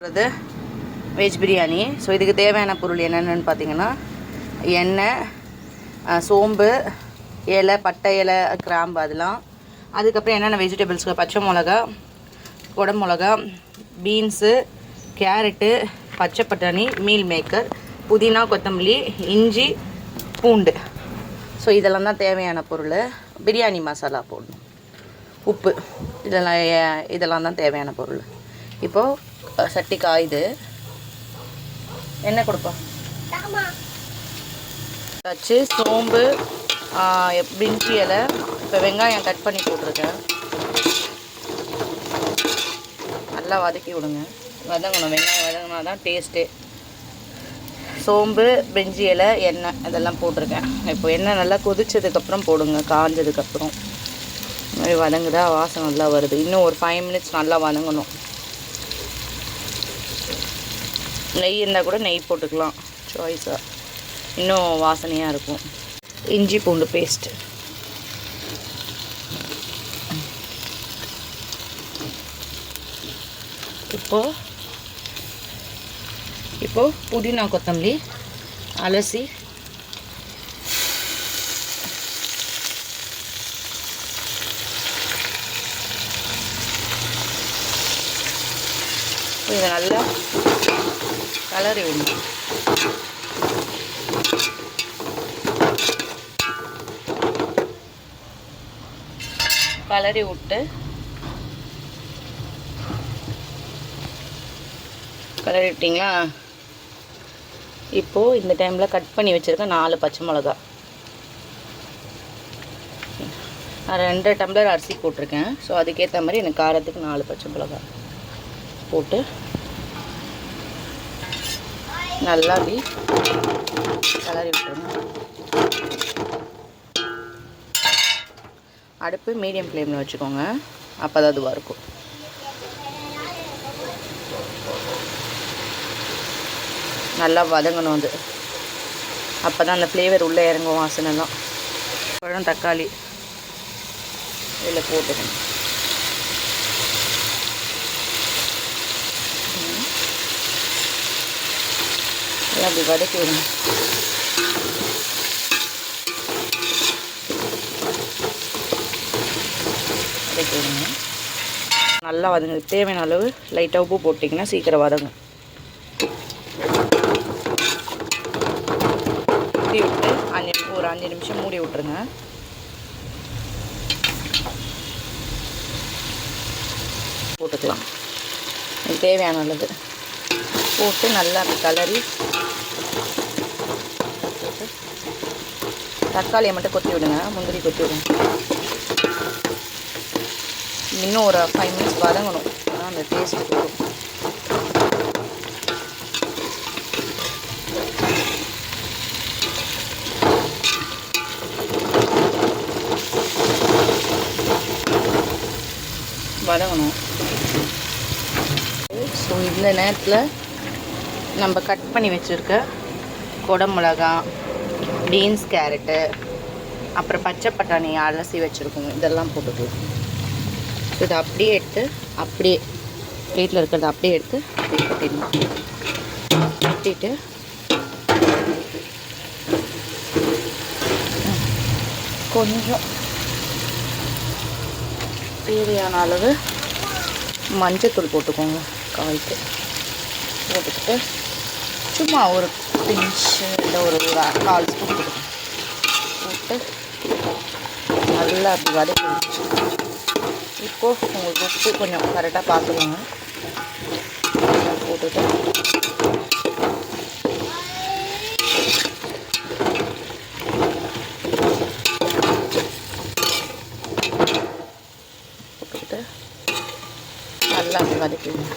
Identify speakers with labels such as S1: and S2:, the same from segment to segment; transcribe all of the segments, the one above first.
S1: இது veg biryani. So இதுக்கு தேவையான பொருள் என்னென்னு பார்த்தீங்கன்னா எண்ணெய், சோம்பு, இலை, பட்டை இலை, கிராம்பு அதெல்லாம். அதுக்கப்புறம் என்னென்ன வெஜிடபிள்ஸ்க்கு பச்சை மிளகா, குடை மிளகா, பீன்ஸு, கேரட்டு, பச்சை பட்டாணி, மீல் மேக்கர், புதினா, கொத்தமல்லி, இஞ்சி, பூண்டு. ஸோ இதெல்லாம் தான் தேவையான பொருள். பிரியாணி மசாலா போடணும், உப்பு, இதெல்லாம் தான் தேவையான பொருள். இப்போது சட்டி காயுது, எண்ணெய் கொடுப்போம். வச்சு சோம்பு, பிரிஞ்சி இலை, இப்போ வெங்காயம் கட் பண்ணி போட்டிருக்கேன். நல்லா வதக்கி விடுங்க, வதங்கணும். வெங்காயம் வதங்கினா தான் டேஸ்ட்டு. சோம்பு, பிரிஞ்சி இலை, எண்ணெய் இதெல்லாம் போட்டிருக்கேன். இப்போ எண்ணெய் நல்லா கொதிச்சதுக்கப்புறம் போடுங்க, காஞ்சதுக்கப்புறம். இந்த மாதிரி வதங்குதா, வாசம் நல்லா வருது. இன்னும் ஒரு 5 மினிட்ஸ் நல்லா வதங்கணும். நெய் இருந்தால் கூட நெய் போட்டுக்கலாம், சாய்ஸாக, இன்னும் வாசனையாக இருக்கும். இஞ்சி பூண்டு பேஸ்ட்டு, இப்போது புதினா கொத்தமல்லி அலசி இதை நல்லா கலரி விடணும். கலரி விட்டு கலரி விட்டிங்களா? இப்போது இந்த டைமில் கட் பண்ணி வச்சுருக்கேன் 4 பச்சை மிளகா. நான் 2 டம்ளர் அரிசி போட்டிருக்கேன். ஸோ அதுக்கேற்ற மாதிரி எனக்கு காரத்துக்கு 4 பச்சை மிளகா போட்டு நல்லா அப்படி கலரி விட்டுருங்க. அடுப்பு மீடியம் ஃப்ளேமில் வச்சுக்கோங்க, அப்போ தான் அதுவாக இருக்கும். நல்லா வதங்கணும் அது, அப்போ தான் அந்த ஃப்ளேவர் உள்ளே இறங்கும், வாசனைலாம். பழம், தக்காளி இதில் போட்டுக்கணும். அப்படி வதக்கி விடணும். வதக்கி விடுங்க, நல்லா வதங்க. தேவையான அளவு லைட்டாக உப்பு போட்டிங்கன்னா சீக்கிரம் வதங்கும். மூடி விட்டு ஒரு 5 நிமிஷம் மூடி விட்டுருங்க. போட்டுக்கலாம் தேவையான அளவு போட்டு நல்லா கலரி போட்டு தக்காளியை மட்டும் கொத்தி விடுங்க, முந்திரி கொத்தி விடுங்க. இன்னும் ஒரு 5 மினிட்ஸ் வதங்கணும், ஆனால் அந்த டேஸ்ட்டு வரும். வதங்கணும். ஸோ இந்த நேரத்தில் நம்ம கட் பண்ணி வச்சுருக்க குடை மிளகா, பீன்ஸ், கேரட்டு, அப்புறம் பச்சை பட்டாணி அலசி வச்சுருக்கோங்க, இதெல்லாம் போட்டுக்கலாம். ஸோ இதை அப்படியே எடுத்து, அப்படியே பிளேட்டில் இருக்கிறத அப்படியே எடுத்து அப்படியே கொட்டிடணும். கொட்டிட்டு கொஞ்சம் தேவையான அளவு மஞ்சத்தூள் போட்டுக்கோங்க, காய்க்கு போட்டுக்கிட்டு சும்மா ஒரு பிஞ்சு இல்லை ஒரு 4 ஸ்பூன் போட்டு நல்லா அப்படி வதக்கி வச்சு. இப்போது உங்களுக்கு உப்பு கொஞ்சம் கரெக்டாக பார்த்துக்கோங்க, போட்டுட்டு நல்லா அப்படி வதக்கிடுங்க.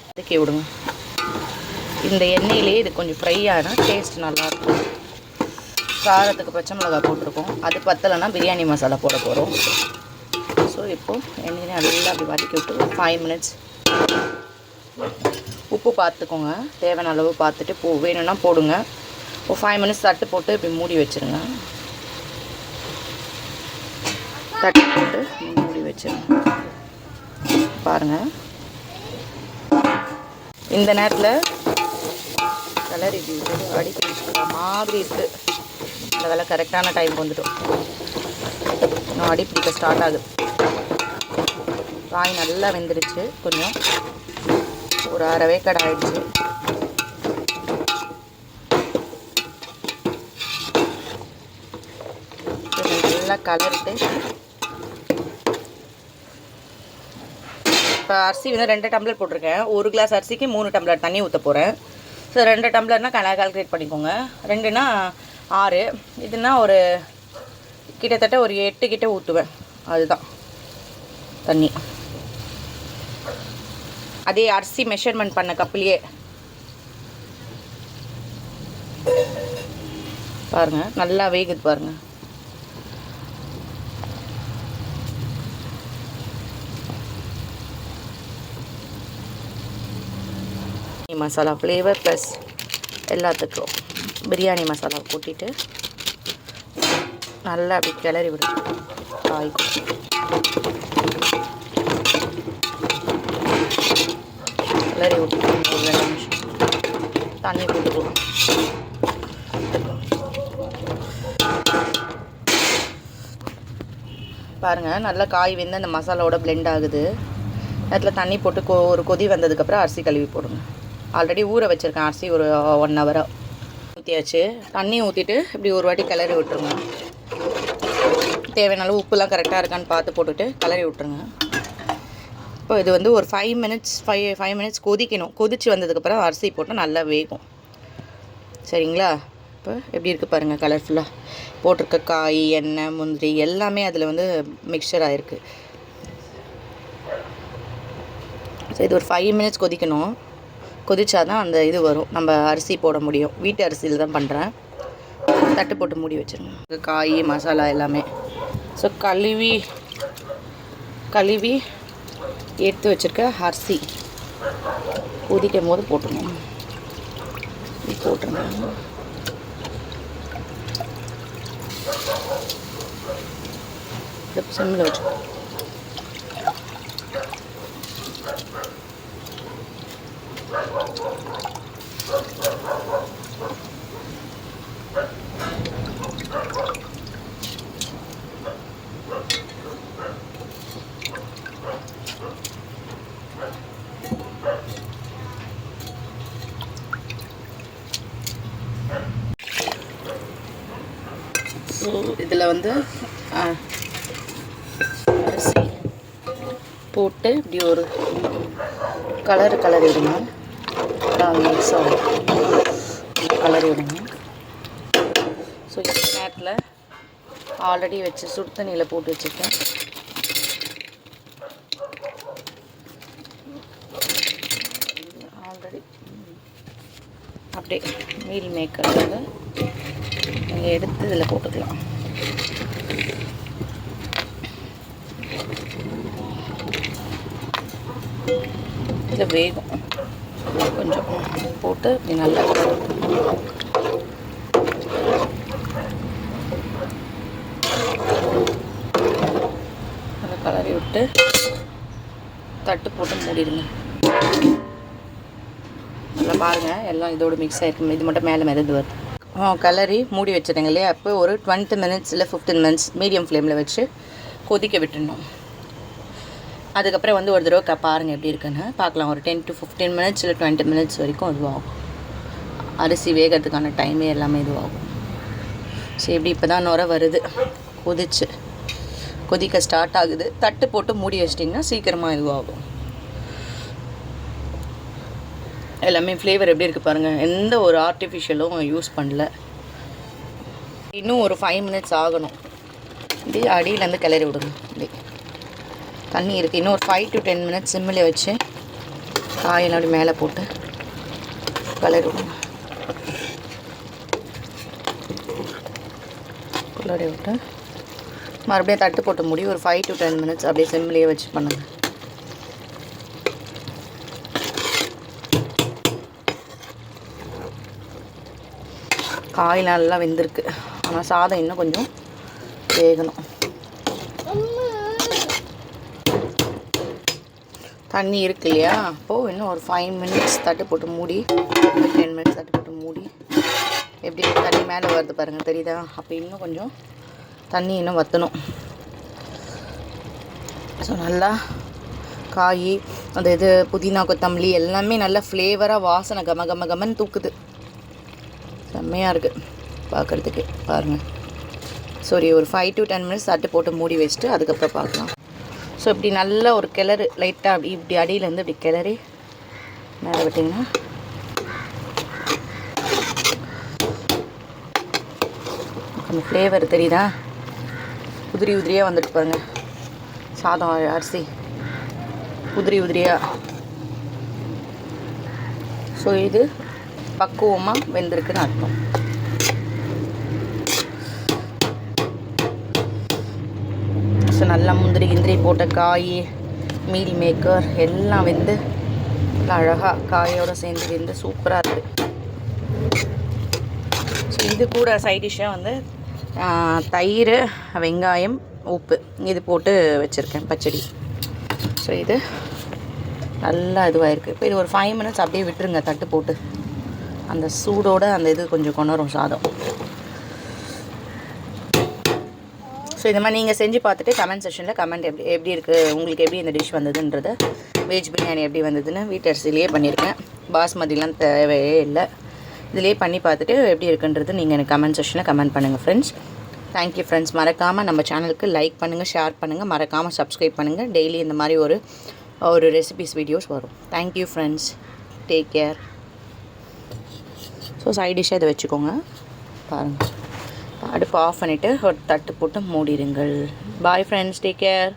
S1: வதக்கி விடுங்க. இந்த எண்ணெயிலே இது கொஞ்சம் ஃப்ரை ஆனால் டேஸ்ட் நல்லாயிருக்கும். காரத்துக்கு பச்சை மிளகாய் போட்டிருக்கோம், அது பத்தலைன்னா பிரியாணி மசாலா போட போகிறோம். ஸோ இப்போது எண்ணெயிலே நல்லா அப்படி வதக்கி விட்டு ஒரு 5 மினிட்ஸ். உப்பு பார்த்துக்கோங்க, தேவையான அளவு பார்த்துட்டு வேணும்னா போடுங்க. ஒரு 5 மினிட்ஸ் தட்டு போட்டு இப்படி மூடி வச்சுருங்க. தட்டி போட்டு மூடி வச்சிருங்க. பாருங்கள், இந்த நேரத்தில் கலர் இப்படி அடிக்கடி வச்சுக்கிற மாதிரி இருக்குது. இந்த வேலை கரெக்டான டைம் வந்துட்டோம். இன்னும் அடி பிடிக்க ஸ்டார்ட் ஆகுது. காய் நல்லா வெந்துருச்சு. கொஞ்சம் ஒரு அரை வேக்காடு ஆகிடுச்சு. நல்லா கலரிட்டு இப்போ அரிசி வந்து 2 டம்ளர் போட்டிருக்கேன். 1 கிளாஸ் அரிசிக்கு 3 டம்ளர் தண்ணி ஊற்ற போகிறேன். ஸோ 2 டம்ளர்னால் கால்குலேட் பண்ணிக்கோங்க. 2னா 6, இதுனா ஒரு கிட்டத்தட்ட ஒரு 8 கிட்ட ஊற்றுவேன். அதுதான் தண்ணி. அதே அரிசி மெஷர்மெண்ட் பண்ண கப்புலேயே பாருங்கள், நல்லா வேகுது பாருங்கள். மசாலா ஃப்ளேவர் ப்ளஸ் எல்லாத்துக்கும் பிரியாணி மசாலா கூட்டிட்டு நல்லா அப்படி கிளறி விடும். காய் கிளறி விட்டு ஒரு 2 நிமிஷம் தண்ணி போட்டுக்குவோம். பாருங்கள், நல்லா காய் வெந்து அந்த மசாலாவோட பிளெண்ட் ஆகுது. அதில் தண்ணி போட்டு ஒரு கொதி வந்ததுக்கப்புறம் அரிசி கழுவி போடுங்க. ஆல்ரெடி ஊற வச்சுருக்கேன் அரிசி ஒரு 1 ஹவராக. ஊற்றியாச்சு. தண்ணி ஊற்றிட்டு இப்படி ஒரு வாட்டி கிளறி விட்டுருங்க. தேவையான அளவு உப்புலாம் கரெக்டாக இருக்கான்னு பார்த்து போட்டுட்டு கிளறி விட்டுருங்க. இப்போ இது வந்து ஒரு 5 மினிட்ஸ் கொதிக்கணும். கொதித்து வந்ததுக்கப்புறம் அரிசி போட்டு நல்லா வேகும். சரிங்களா? இப்போ எப்படி இருக்குது பாருங்கள், கலர்ஃபுல்லாக போட்டிருக்க காய், எண்ணெய், முந்திரி எல்லாமே அதில் வந்து மிக்சர் ஆகிருக்கு. ஸோ இது ஒரு 5 மினிட்ஸ் கொதிக்கணும். கொதிச்சா தான் அந்த இது வரும், நம்ம அரிசி போட முடியும். வீட்டு அரிசியில் தான் பண்ணுறேன். தட்டு போட்டு மூடி வச்சுருங்க. காய், மசாலா எல்லாமே ஸோ கழுவி எடுத்து வச்சுருக்க அரிசி கொதிக்கும் போது போட்டுருங்க. சிம்மில் வச்சு இதில் வந்து அரிசி போட்டு இப்படி ஒரு கலர் விடுங்க. மிக்ஸ் ஆகும். கலர் விடுங்க. ஸோ இந்த நேரத்தில் ஆல்ரெடி வச்சு சுடு தண்ணியில் போட்டு வச்சுருக்கேன். ஆல்ரெடி அப்படியே மீல் மேக்கரில் நீங்கள் எடுத்து இதில் போட்டுக்கலாம். இதில் வேகும். கொஞ்சம் போட்டு இப்படி நல்லா கலரி விட்டு தட்டு போட்டு மூடிடுங்க. நல்லா பாருங்கள், எல்லாம் இதோடு மிக்ஸ் ஆகிருக்கு. இது மட்டும் மேலே மிதந்து வருது. கலரி மூடி வச்சுருங்க இல்லையா? அப்போ ஒரு 20 மினிட்ஸ் இல்லை 15 மினிட்ஸ் மீடியம் ஃப்ளேமில் வச்சு கொதிக்க விட்டுடணும். அதுக்கப்புறம் வந்து ஒரு தடவை பாருங்கள் எப்படி இருக்குன்னு பார்க்கலாம். ஒரு 10 to 15 மினிட்ஸ் இல்லை 20 மினிட்ஸ் வரைக்கும் இதுவாகும். அரிசி வேகிறதுக்கான டைமே எல்லாமே இதுவாகும். சரி, எப்படி இப்போ தான் நுர வருது, கொதிக்க ஸ்டார்ட் ஆகுது. தட்டு போட்டு மூடி வச்சிட்டிங்கன்னா சீக்கிரமாக இதுவாகும். எல்லாமே ஃப்ளேவர் எப்படி இருக்குது பாருங்கள். எந்த ஒரு ஆர்டிஃபிஷியலும் யூஸ் பண்ணல. இன்னும் ஒரு 5 மினிட்ஸ் ஆகணும். இப்படி அடியிலேருந்து கிளறி விடுங்க. இப்படி தண்ணி இருக்குது. இன்னும் ஒரு 5 to 10 மினிட்ஸ் சிம்மில் வச்சு காயெல்லாம் அப்படி மேலே போட்டு கிளறி விடுங்க. கிளறி விட்டு மறுபடியும் தட்டு போட்டு மூடி ஒரு 5 to 10 மினிட்ஸ் அப்படியே சிம்மிலேயே வச்சு பண்ணுங்கள். காய் நல்லா வெந்திருக்கு. ஆனால் சாதம் இன்னும் கொஞ்சம் வேகணும். தண்ணி இருக்கு இல்லையா, அப்போது இன்னும் ஒரு 5 மினிட்ஸ் தட்டு போட்டு மூடி, 10 மினிட்ஸ் தட்டு போட்டு மூடி. எப்படி தண்ணி மேலே வருது பாருங்கள், தெரியுதா? அப்போ இன்னும் கொஞ்சம் தண்ணி இன்னும் வற்றணும். ஸோ நல்லா காய் அந்த இது புதினா கொத்தமல்லி எல்லாமே நல்லா ஃப்ளேவராக வாசனை கமன்னு தூக்குது. செம்மையாக இருக்குது பார்க்குறதுக்கு, பாருங்கள். சாரி, ஒரு 5 to 10 மினிட்ஸ் தட்டு போட்டு மூடி வச்சுட்டு அதுக்கப்புறம் பார்க்கலாம். ஸோ இப்படி நல்ல ஒரு கிளறு லைட்டாக இப்படி அடியிலேருந்து இப்படி கிளறி மேலே விட்டிங்கன்னா அந்த ஃப்ளேவர் தெரியுதா? உதிரியாக வந்துட்டு பாருங்கள். சாதம் அரிசி உதிரியாக. ஸோ இது பக்குவமாக வெந்திருக்குன்னு அர்த்தம். ஸோ நல்லா முந்திரி போட்ட காய், மீல் மேக்கர் எல்லாம் வெந்து நல்லா அழகாக காயோடு சேர்ந்து வெந்து சூப்பராக இருக்குது. ஸோ இது கூட சைட் டிஷ்ஷாக வந்து தயிர், வெங்காயம், உப்பு இது போட்டு வச்சுருக்கேன் பச்சடி. ஸோ இது நல்லா இதுவாகிருக்கு. இப்போ இது ஒரு 5 மினிட்ஸ் அப்படியே விட்டுருங்க தட்டு போட்டு. அந்த சூடோடு அந்த இது கொஞ்சம் கொணரும் சாதம். ஸோ இந்த மாதிரி நீங்கள் செஞ்சு பார்த்துட்டு கமெண்ட் செக்ஷனில் கமெண்ட் எப்படி இருக்குது, உங்களுக்கு எப்படி இந்த டிஷ் வந்ததுன்றது. வெஜ் பிரியாணி எப்படி வந்ததுன்னு வீட்டு அரிசிலேயே பண்ணியிருக்கேன். பாஸ்மதிலாம் தேவையே இல்லை. இதிலே பண்ணி பார்த்துட்டு எப்படி இருக்குன்றது நீங்கள் எனக்கு கமெண்ட் செக்ஷனில் கமெண்ட் பண்ணுங்கள் ஃப்ரெண்ட்ஸ். Thank you friends. மறக்காமல் நம்ம சேனலுக்கு லைக் பண்ணுங்கள், ஷேர் பண்ணுங்கள், மறக்காமல் சப்ஸ்கிரைப் பண்ணுங்கள். டெய்லி இந்த மாதிரி ஒரு ரெசிபிஸ் வீடியோஸ் வரும். Thank you friends. Take care. So side டிஷ்ஷாக இதை வச்சுக்கோங்க. பாருங்கள், அடுப்பு ஆஃப் பண்ணிவிட்டு ஒரு தட்டு போட்டு மூடிடுங்கள். Bye friends. Take care.